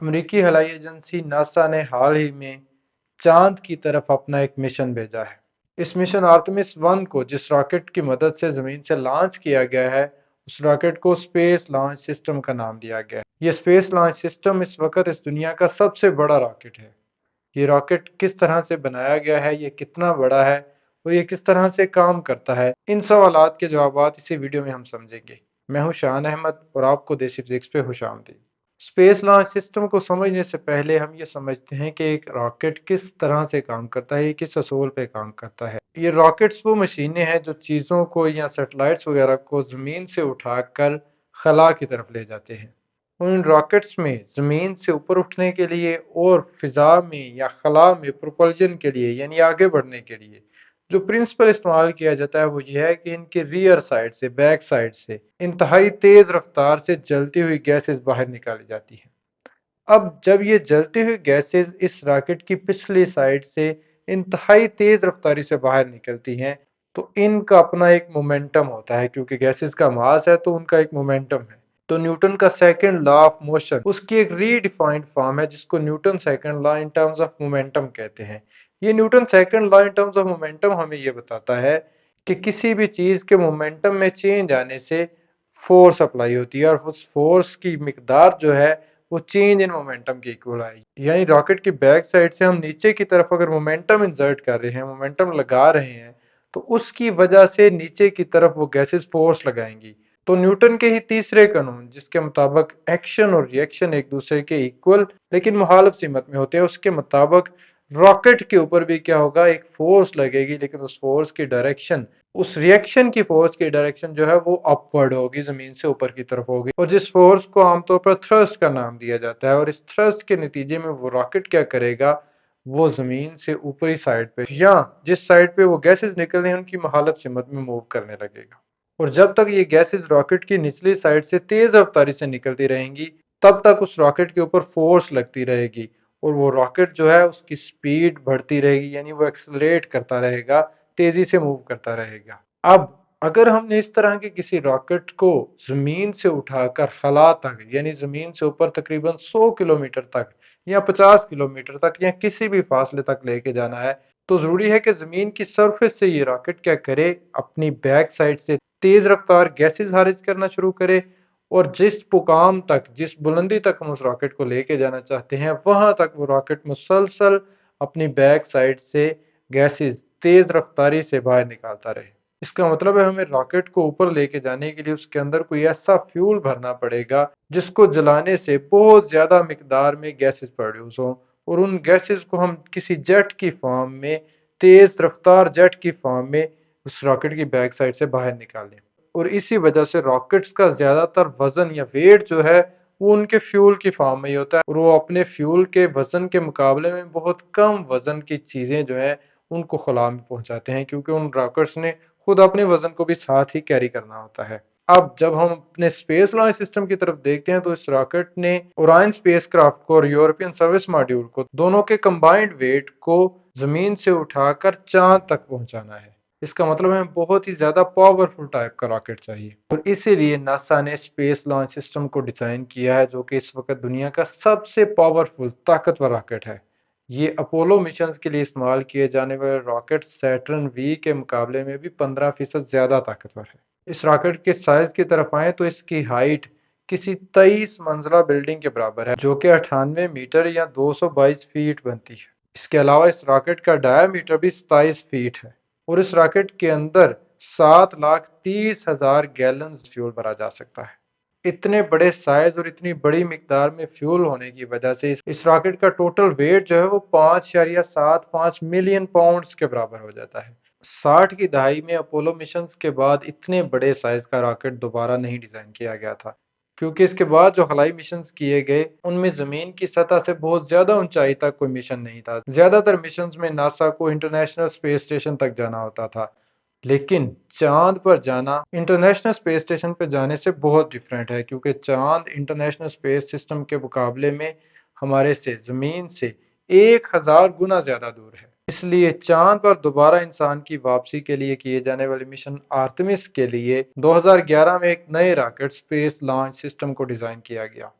अमेरिकी हवाई agency NASA ने हाल ही में चांद की तरफ अपना एक मिशन भेजा है। इस मिशन आर्टेमिस 1 को जिस रॉकेट की मदद से जमीन से लॉन्च किया गया है, उस रॉकेट को स्पेस लॉन्च सिस्टम का नाम दिया गया है। यह स्पेस लॉन्च सिस्टम इस वक्त इस दुनिया का सबसे बड़ा रॉकेट है। ये रॉकेट किस तरह से बनाया गया है, ये कितना बड़ा है और ये किस तरह से काम करता है, इन सवालात के जवाब इसी वीडियो में हम समझेंगे। मैं हूं शान अहमद और आपको देसी फिजिक्स पे खुशामदीद। स्पेस लॉन्च सिस्टम को समझने से पहले हम ये समझते हैं कि एक रॉकेट किस तरह से काम करता है, ये किस असूल पे काम करता है। ये रॉकेट्स वो मशीनें हैं जो चीज़ों को या सैटेलाइट्स वगैरह को ज़मीन से उठाकर खला की तरफ ले जाते हैं। उन रॉकेट्स में ज़मीन से ऊपर उठने के लिए और फिजा में या खला में प्रोपल्जन के लिए यानी आगे बढ़ने के लिए जो प्रिंसिपल इस्तेमाल किया जाता है वो ये है कि इनके रियर साइड से, बैक साइड से इंतहाई तेज रफ्तार से जलती हुई गैसेस बाहर निकाली जाती हैं। अब जब ये जलती हुई गैसेस इस रॉकेट की पिछली साइड से इंतहाई तेज रफ्तारी से बाहर निकलती हैं, तो इनका अपना एक मोमेंटम होता है। क्योंकि गैसेस का मास है तो उनका एक मोमेंटम है। तो न्यूटन का सेकंड लॉ ऑफ मोशन उसकी एक रीडिफाइंड फॉर्म है जिसको Newton second law in terms of momentum कहते हैं। ये Newton second law in terms of momentum हमें ये बताता है कि किसी भी चीज के मोमेंटम में चेंज आने से फोर्स अप्लाई होती है और उस फोर्स की मिकदार जो है वो चेंज इन मोमेंटम की इक्वल आएगी। यानी रॉकेट की बैक साइड से हम नीचे की तरफ अगर मोमेंटम इंसर्ट कर रहे हैं, मोमेंटम लगा रहे हैं, तो उसकी वजह से नीचे की तरफ वो गैसेस फोर्स लगाएंगी। तो न्यूटन के ही तीसरे कानून जिसके मुताबिक एक्शन और रिएक्शन एक दूसरे के इक्वल लेकिन मुखालिफ सीमत में होते हैं, उसके मुताबिक रॉकेट के ऊपर भी क्या होगा, एक फोर्स लगेगी लेकिन उस फोर्स की डायरेक्शन, उस रिएक्शन की फोर्स की डायरेक्शन जो है वो अपवर्ड होगी, जमीन से ऊपर की तरफ होगी। और जिस फोर्स को आमतौर पर थ्रस्ट का नाम दिया जाता है। और इस थ्रस्ट के नतीजे में वो रॉकेट क्या करेगा, वो जमीन से ऊपरी साइड पे या जिस साइड पे वो गैसेस निकल रही हैं उनकी मुखालिफ सिमत में मूव करने लगेगा। और जब तक ये गैसेस रॉकेट की निचली साइड से तेज रफ्तारी से निकलती रहेंगी, तब तक उस रॉकेट के ऊपर फोर्स लगती रहेगी और वो रॉकेट जो है उसकी स्पीड बढ़ती रहेगी, यानी वो एक्सेलरेट करता रहेगा, तेजी से मूव करता रहेगा। अब अगर हमने इस तरह के किसी रॉकेट को जमीन से उठाकर खला तक यानी जमीन से ऊपर तकरीबन 100 किलोमीटर तक या 50 किलोमीटर तक या किसी भी फासले तक लेके जाना है, तो जरूरी है कि जमीन की सरफेस से ये रॉकेट क्या करे, अपनी बैक साइड से तेज रफ्तार गैसेस खारिज करना शुरू करे और जिस मुकाम तक, जिस बुलंदी तक हम उस रॉकेट को लेके जाना चाहते हैं, वहां तक वो रॉकेट मुसलसल अपनी बैक साइड से गैसेस तेज रफ्तारी से बाहर निकालता रहे। इसका मतलब है हमें रॉकेट को ऊपर लेके जाने के लिए उसके अंदर कोई ऐसा फ्यूल भरना पड़ेगा जिसको जलाने से बहुत ज्यादा मिकदार में गैसेस प्रोड्यूस हो और उन गैसेस को हम किसी जेट की फॉर्म में, तेज रफ्तार जेट की फॉर्म में उस रॉकेट की बैक साइड से बाहर निकालें। और इसी वजह से रॉकेट्स का ज्यादातर वजन या वेट जो है वो उनके फ्यूल की फॉर्म में ही होता है और वो अपने फ्यूल के वजन के मुकाबले में बहुत कम वजन की चीजें जो है उनको खुला में पहुंचाते हैं, क्योंकि उन रॉकेट्स ने खुद अपने वजन को भी साथ ही कैरी करना होता है। अब जब हम अपने स्पेस लॉन्च सिस्टम की तरफ देखते हैं तो इस रॉकेट ने ओरायन स्पेसक्राफ्ट को और यूरोपियन सर्विस मॉड्यूल को, दोनों के कंबाइंड वेट को जमीन से उठाकर चांद तक पहुंचाना है। इसका मतलब हमें बहुत ही ज्यादा पावरफुल टाइप का रॉकेट चाहिए और इसीलिए नासा ने स्पेस लॉन्च सिस्टम को डिजाइन किया है, जो कि इस वक्त दुनिया का सबसे पावरफुल ताकतवर रॉकेट है। ये अपोलो मिशन के लिए इस्तेमाल किए जाने वाले रॉकेट सैटर्न वी के मुकाबले में भी 15% ज्यादा ताकतवर है। इस रॉकेट के साइज की तरफ आए तो इसकी हाइट किसी 23 मंजिला बिल्डिंग के बराबर है, जो कि 98 मीटर या 222 फीट बनती है। इसके अलावा इस रॉकेट का डायमीटर भी 27 फीट है और इस रॉकेट के अंदर 7,30,000 गैलन फ्यूल भरा जा सकता है। इतने बड़े साइज और इतनी बड़ी मिकदार में फ्यूल होने की वजह से इस रॉकेट का टोटल वेट जो है वो 5.75 मिलियन पाउंड्स के बराबर हो जाता है। 60 की दहाई में अपोलो मिशन के बाद इतने बड़े साइज का रॉकेट दोबारा नहीं डिजाइन किया गया था, क्योंकि इसके बाद जो खलाई मिशन किए गए उनमें जमीन की सतह से बहुत ज्यादा ऊंचाई तक कोई मिशन नहीं था। ज्यादातर मिशन में नासा को इंटरनेशनल स्पेस स्टेशन तक जाना होता था, लेकिन चांद पर जाना इंटरनेशनल स्पेस स्टेशन पर जाने से बहुत डिफरेंट है, क्योंकि चांद इंटरनेशनल स्पेस सिस्टम के मुकाबले में हमारे से, जमीन से 1,000 गुना ज्यादा दूर है। इसलिए चांद पर दोबारा इंसान की वापसी के लिए किए जाने वाले मिशन आर्टेमिस के लिए 2011 में एक नए रॉकेट स्पेस लॉन्च सिस्टम को डिजाइन किया गया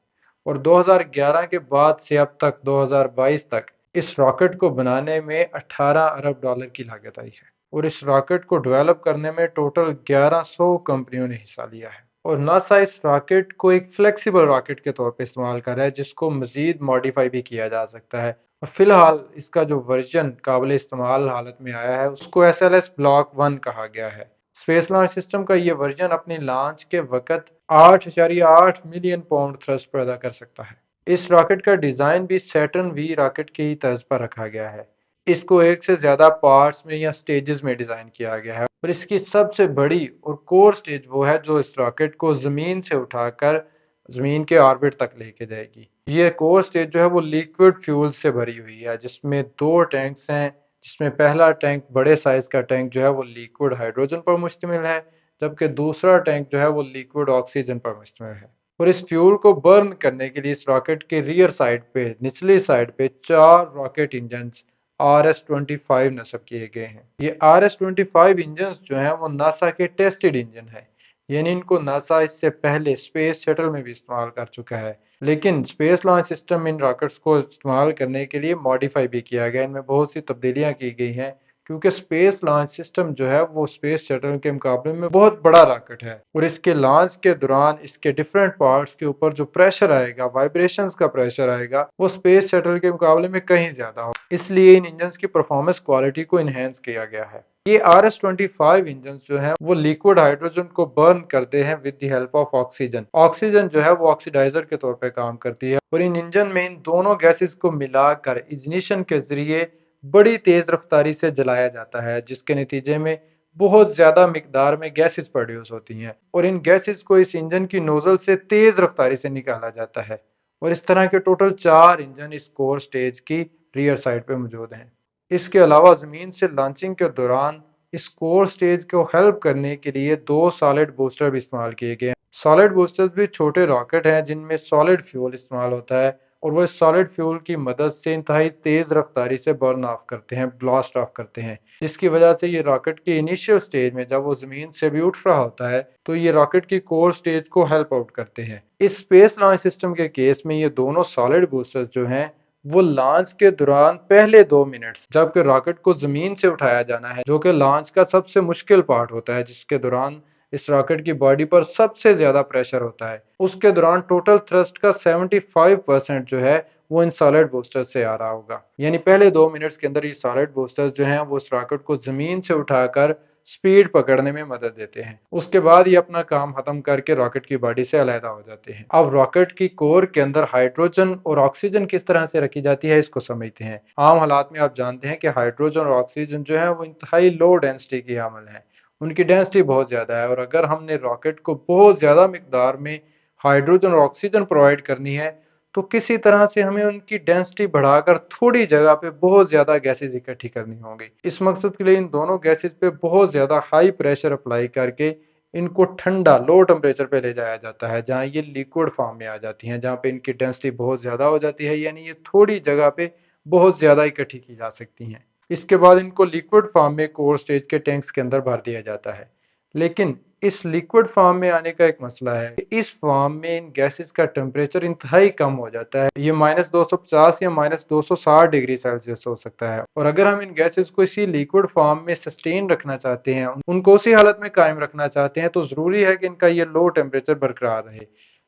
और 2011 के बाद से अब तक 2022 तक इस रॉकेट को बनाने में 18 अरब डॉलर की लागत आई है और इस रॉकेट को डेवलप करने में टोटल 1100 कंपनियों ने हिस्सा लिया है। और नासा इस रॉकेट को एक फ्लेक्सिबल रॉकेट के तौर पर इस्तेमाल कर रहा है जिसको मजीद मॉडिफाई भी किया जा सकता है। और फिलहाल इसका जो वर्जन काबिल इस्तेमाल हालत में आया है उसको SLS ब्लॉक 1 कहा गया है। स्पेस लॉन्च सिस्टम का ये वर्जन अपनी लॉन्च के वक्त 8.8 मिलियन पाउंड थ्रस्ट पैदा कर सकता है। इस रॉकेट का डिजाइन भी सैटर्न वी रॉकेट की ही तर्ज पर रखा गया है। इसको एक से ज्यादा पार्ट्स में या स्टेजेस में डिजाइन किया गया है और इसकी सबसे बड़ी और कोर स्टेज वो है जो इस रॉकेट को जमीन से उठाकर जमीन के ऑर्बिट तक लेके जाएगी। ये कोर स्टेज जो है वो लिक्विड फ्यूल से भरी हुई है जिसमें दो टैंक्स हैं, जिसमें पहला टैंक बड़े साइज का टैंक जो है वो लिक्विड हाइड्रोजन पर मुश्तमिल है, जबकि दूसरा टैंक जो है वो लिक्विड ऑक्सीजन पर मुश्तमिल है। और इस फ्यूल को बर्न करने के लिए इस रॉकेट के रियर साइड पे निचली साइड पे 4 रॉकेट इंजन RS-25 नस्ब किए गए हैं। ये RS-25 इंजन जो हैं वो नासा के टेस्टेड इंजन है, यानी इनको नासा इससे पहले स्पेस शटल में भी इस्तेमाल कर चुका है। लेकिन space launch system in rockets को इस्तेमाल करने के लिए मॉडिफाई भी किया गया, इनमें बहुत सी तब्दीलियां की गई हैं क्योंकि स्पेस लॉन्च सिस्टम जो है वो स्पेस शटल के मुकाबले में बहुत बड़ा रॉकेट है और इसके लॉन्च के दौरान इसके डिफरेंट पार्ट्स के ऊपर जो प्रेशर आएगा, वाइब्रेशंस का प्रेशर आएगा, वो स्पेस शटल के मुकाबले में कहीं ज्यादा हो, इसलिए इन इंजन की परफॉर्मेंस क्वालिटी को इनहेंस किया गया है। ये RS-25 इंजन जो है वो लिक्विड हाइड्रोजन को बर्न करते हैं with the help of oxygen. Oxygen जो है वो ऑक्सीडाइजर के तौर पे काम करती है और इन इंजन में इन दोनों गैसेस को मिलाकर इग्निशन के जरिए बड़ी तेज रफ्तारी से जलाया जाता है जिसके नतीजे में बहुत ज्यादा मिकदार में गैसेस प्रोड्यूस होती हैं और इन गैसेस को इस इंजन की नोजल से तेज रफ्तारी से निकाला जाता है। और इस तरह के टोटल 4 इंजन इस कोर स्टेज की रियर साइड पे मौजूद हैं। इसके अलावा जमीन से लॉन्चिंग के दौरान इस कोर स्टेज को हेल्प करने के लिए 2 सॉलिड बूस्टर भी इस्तेमाल किए गए हैं। सॉलिड बूस्टर्स भी छोटे रॉकेट हैं जिनमें सॉलिड फ्यूल इस्तेमाल होता है और वो सॉलिड फ्यूल की मदद से इंतहाई तेज रफ्तारी से बर्न ऑफ करते हैं, ब्लास्ट ऑफ करते हैं, जिसकी वजह से ये रॉकेट की इनिशियल स्टेज में जब वो जमीन से भी उठ रहा होता है तो ये रॉकेट की कोर स्टेज को हेल्प आउट करते हैं। इस स्पेस लॉन्च सिस्टम के केस में ये दोनों सॉलिड बूस्टर्स जो हैं वो लॉन्च के दौरान पहले 2 मिनट्स जबकि रॉकेट को जमीन से उठाया जाना है जो कि लॉन्च का सबसे मुश्किल पार्ट होता है, जिसके दौरान इस रॉकेट की बॉडी पर सबसे ज्यादा प्रेशर होता है, उसके दौरान टोटल थ्रस्ट का 75% जो है वो इन सॉलिड बूस्टर से आ रहा होगा। यानी पहले 2 मिनट्स के अंदर ये सॉलिड बूस्टर्स जो हैं वो इस रॉकेट को जमीन से उठाकर स्पीड पकड़ने में मदद देते हैं। उसके बाद ये अपना काम खत्म करके रॉकेट की बॉडी से अलहदा हो जाते हैं। अब रॉकेट की कोर के अंदर हाइड्रोजन और ऑक्सीजन किस तरह से रखी जाती है इसको समझते हैं। आम हालात में आप जानते हैं कि हाइड्रोजन और ऑक्सीजन जो है वो इंतहाई लो डेंसिटी की हामिल है, उनकी डेंसिटी बहुत ज्यादा है और अगर हमने रॉकेट को बहुत ज्यादा मिकदार में हाइड्रोजन और ऑक्सीजन प्रोवाइड करनी है तो किसी तरह से हमें उनकी डेंसिटी बढ़ाकर थोड़ी जगह पे बहुत ज्यादा गैसेज इकट्ठी करनी होंगी। इस मकसद के लिए इन दोनों गैसेज पे बहुत ज्यादा हाई प्रेशर अप्लाई करके इनको ठंडा लो टेम्परेचर पे ले जाया जाता है जहाँ ये लिक्विड फॉर्म में आ जाती हैं, जहाँ पे इनकी डेंसिटी बहुत ज्यादा हो जाती है, यानी ये थोड़ी जगह पे बहुत ज्यादा इकट्ठी की जा सकती हैं। इसके बाद इनको लिक्विड फॉर्म में कोर स्टेज के टैंक्स के अंदर भर दिया जाता है। लेकिन इस लिक्विड फॉर्म में आने का एक मसला है कि इस फॉर्म में इन गैसेस का टेम्परेचर इंतहाई कम हो जाता है, ये -250 या -260 डिग्री सेल्सियस हो सकता है और अगर हम इन गैसेस को इसी लिक्विड फॉर्म में सस्टेन रखना चाहते हैं, उनको उसी हालत में कायम रखना चाहते हैं तो जरूरी है कि इनका ये लो टेम्परेचर बरकरार रहे।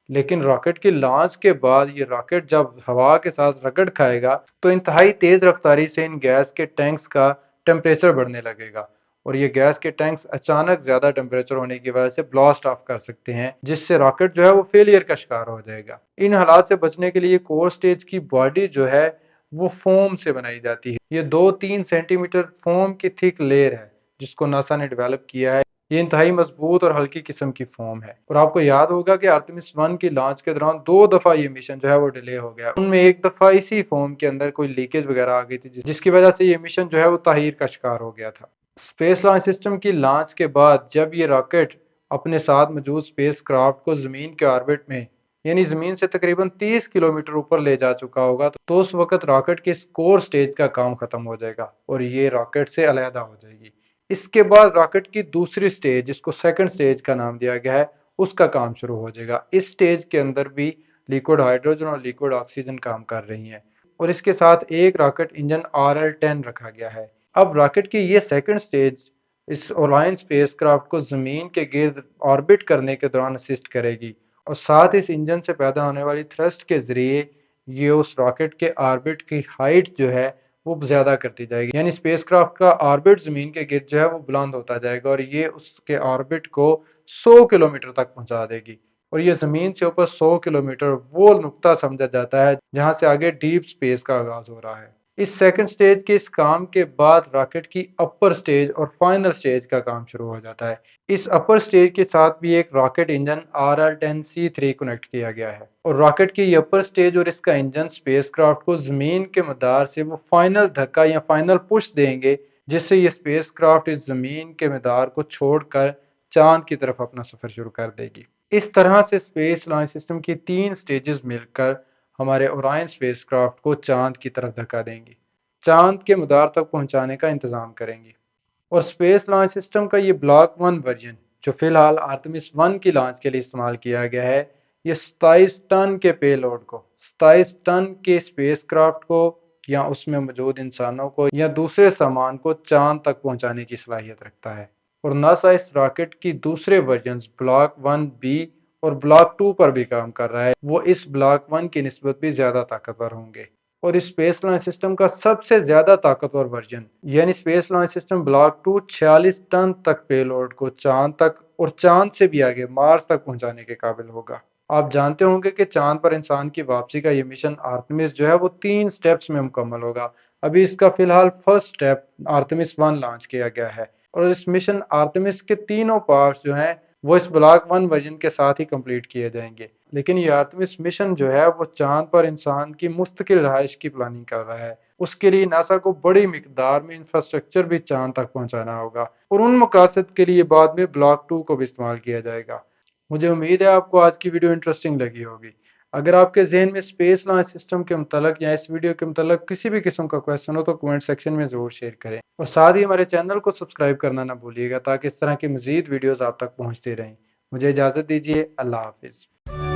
लेकिन रॉकेट की लॉन्च के बाद ये रॉकेट जब हवा के साथ रगड़ खाएगा तो इंतहाई तेज रफ्तारी से इन गैस के टैंक्स का टेम्परेचर बढ़ने लगेगा और ये गैस के टैंक्स अचानक ज्यादा टेम्परेचर होने की वजह से ब्लास्ट ऑफ कर सकते हैं जिससे रॉकेट जो है वो फेलियर का शिकार हो जाएगा। इन हालात से बचने के लिए कोर स्टेज की बॉडी जो है वो फोम से बनाई जाती है। ये 2-3 सेंटीमीटर फोम की थिक लेयर है जिसको नासा ने डेवलप किया है। ये इंतहाई मजबूत और हल्की किस्म की फोम है और आपको याद होगा कि आर्टेमिस 1 की लॉन्च के दौरान 2 दफा ये मिशन जो है वो डिले हो गया, उनमें एक दफा इसी फोम के अंदर कोई लीकेज वगैरह आ गई थी जिसकी वजह से ये मिशन जो है वो ताहीर का शिकार हो गया था। स्पेस लॉन्च सिस्टम की लॉन्च के बाद जब ये रॉकेट अपने साथ मौजूद स्पेस क्राफ्ट को जमीन के ऑर्बिट में यानी जमीन से तकरीबन 30 किलोमीटर ऊपर ले जा चुका होगा तो उस वक्त रॉकेट के स्कोर स्टेज का काम खत्म हो जाएगा और ये रॉकेट से अलहदा हो जाएगी। इसके बाद रॉकेट की दूसरी स्टेज जिसको सेकंड स्टेज का नाम दिया गया है उसका काम शुरू हो जाएगा। इस स्टेज के अंदर भी लिक्विड हाइड्रोजन और लिक्विड ऑक्सीजन काम कर रही हैं और इसके साथ एक रॉकेट इंजन RL-10 रखा गया है। अब रॉकेट की ये सेकंड स्टेज इस ओरायन स्पेसक्राफ्ट को ज़मीन के गिर्द ऑर्बिट करने के दौरान असिस्ट करेगी और साथ इस इंजन से पैदा होने वाली थ्रस्ट के ज़रिए ये उस रॉकेट के ऑर्बिट की हाइट जो है वो ज़्यादा करती जाएगी, यानी स्पेसक्राफ्ट का ऑर्बिट ज़मीन के गिर्द जो है वो बुलंद होता जाएगा और ये उसके ऑर्बिट को 100 किलोमीटर तक पहुंचा देगी। और ये ज़मीन से ऊपर 100 किलोमीटर वो नुक्ता समझा जाता है जहां से आगे डीप स्पेस का आगाज हो रहा है। इस सेकंड स्टेज के इस काम के बाद रॉकेट की अपर स्टेज और फाइनल स्टेज का काम शुरू हो जाता है। इस अपर स्टेज के साथ भी एक रॉकेट इंजन RL-10C3 कनेक्ट किया गया है और रॉकेट की अपर स्टेज और इसका इंजन स्पेसक्राफ्ट को जमीन के मदार से वो फाइनल धक्का या फाइनल पुश देंगे जिससे ये स्पेसक्राफ्ट इस जमीन के मदार को छोड़कर चांद की तरफ अपना सफर शुरू कर देगी। इस तरह से स्पेस लॉन्च सिस्टम की 3 स्टेजेस मिलकर हमारे ओरायन स्पेसक्राफ्ट को चांद की तरफ धक्का देंगी, चांद के मदार तक पहुंचाने का इंतजाम करेंगी। और स्पेस लॉन्च सिस्टम का ये ब्लॉक 1 वर्जन जो फिलहाल आर्टेमिस 1 की लॉन्च के लिए इस्तेमाल किया गया है, ये 27 टन के पेलोड को, 27 टन के स्पेसक्राफ्ट को या उसमें मौजूद इंसानों को या दूसरे सामान को चांद तक पहुंचाने की सलाहियत रखता है। और नासा इस रॉकेट की दूसरे वर्जन ब्लॉक 1B और ब्लॉक 2 पर भी काम कर रहा है, वो इस ब्लॉक 1 की निस्बत भी ज्यादा ताकतवर होंगे। और इस स्पेस लॉन्च सिस्टम का सबसे ज्यादा ताकतवर वर्जन यानी space launch system block 2 46 ton तक पेलोड को चांद तक और चांद से भी आगे मार्स तक पहुंचाने के काबिल होगा। आप जानते होंगे कि चांद पर इंसान की वापसी का ये मिशन आर्टेमिस जो है वो 3 स्टेप्स में मुकम्मल होगा। अभी इसका फिलहाल फर्स्ट स्टेप आर्टेमिस 1 लॉन्च किया गया है और इस मिशन आर्टेमिस के तीनों पार्ट्स जो हैं वो इस ब्लॉक 1 वर्जन के साथ ही कंप्लीट किए जाएंगे। लेकिन ये आर्टेमिस मिशन जो है वो चांद पर इंसान की मुस्तकिल रहाइश की प्लानिंग कर रहा है। उसके लिए नासा को बड़ी मिकदार में इंफ्रास्ट्रक्चर भी चांद तक पहुंचाना होगा और उन मकासद के लिए बाद में ब्लॉक 2 को भी इस्तेमाल किया जाएगा। मुझे उम्मीद है आपको आज की वीडियो इंटरेस्टिंग लगी होगी। अगर आपके जहन में स्पेस लॉन्च सिस्टम के मुतल्लिक या इस वीडियो के मुतल्लिक किसी भी किस्म का क्वेश्चन हो तो कमेंट सेक्शन में ज़रूर शेयर करें और साथ ही हमारे चैनल को सब्सक्राइब करना ना भूलिएगा ताकि इस तरह की मज़ीद वीडियोज़ आप तक पहुँचती रहें। मुझे इजाज़त दीजिए। अल्लाह हाफिज़।